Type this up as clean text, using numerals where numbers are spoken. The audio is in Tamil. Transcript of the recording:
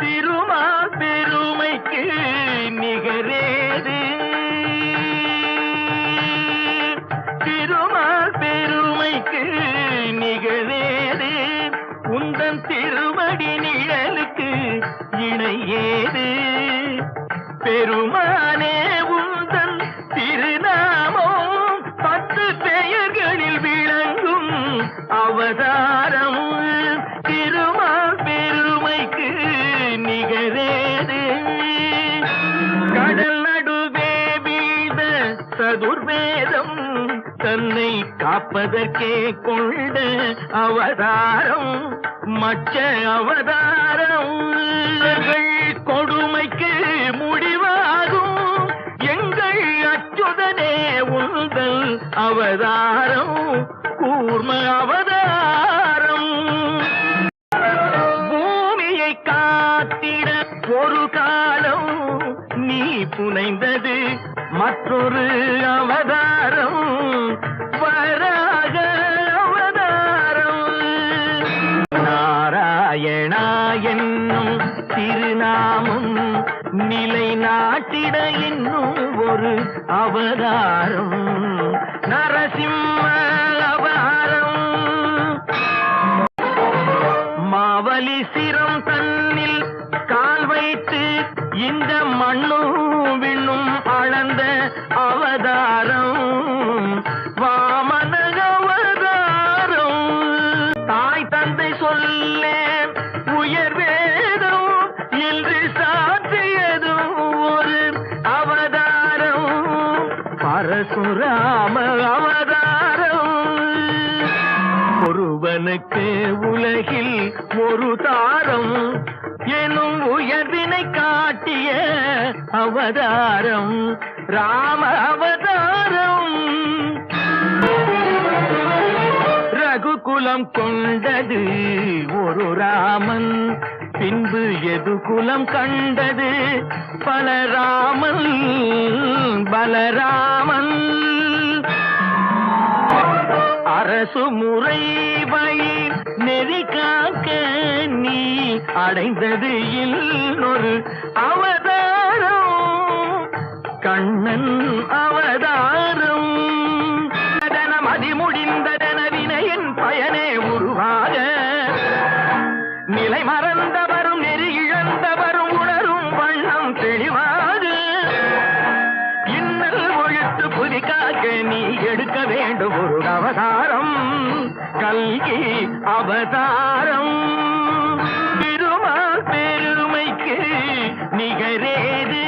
திருமால் பெருமைக்கு நிகரேது. திருமால் பெருமைக்கு நிகரேது. உந்தன் திருவடி நிழலுக்கு இணையேது. பெருமானே உந்தன் திருநாமம் 10 பெயர்களில் விளங்கும் அவதாரம். திருமால் பெருமைக்கு நிகரேது. கடல் நடுவே வீழ்ந்த சதுர்வேதம் தன்னை காப்பதற்கே கொண்ட அவதாரம். மற்ற அவதாரம் கொடுமைக்கு முடிவாகும். எங்கள் அச்சுதனே உந்தல் அவதாரம் கூர்ம அவதாரம். பூமியை காத்திட ஒரு காலம் நீ புனைந்தது மற்றொரு அவதாரம். வராக அவதாரம். நாராயணா என்னும் திருநாமம் நிலைநாட்டிட இன்னும் ஒரு அவதாரம். நரசிம்ம அவதாரம். மாவலி சிரம் தன்னில் கால் வைத்து இந்த மண்ணும் விண்ணும் அளந்த அவதாரம். வாமன அவதாரம். தாய் தந்தை சொல்லே உயர்வேதம் என்று சாற்றியதும் ஒரு அவதாரம். பரசுராம அவதாரம். ஒருவனுக்கு உலகில் ஒரு தாரம் எனும் உயர்வினை காட்டிய அவதாரம் ராம அவதாரம். ரகுகுலம் கொண்டது ஒரு ராமன். பின்பு எது குலம் கண்டது பல ராமன் பலராமன். அரசு முறை வழி நெறி காக்க நீ அடைந்தது இன்னொரு அவதாரம். கண்ணன் அவதாரம். மதி முடிந்ததன வினையின் பயனே உருவாக நிலை மறந்தவரும் நெறி இழந்தவரும் உணரும் வண்ணம் தெளிவாக இன்னல் ஒழித்து புதிக்காக்க நீ எடுக்க வேண்டும் ஒரு அவதாரம். கல்கி அவதாரம். திருமால் பெருமைக்கு நிகரேது.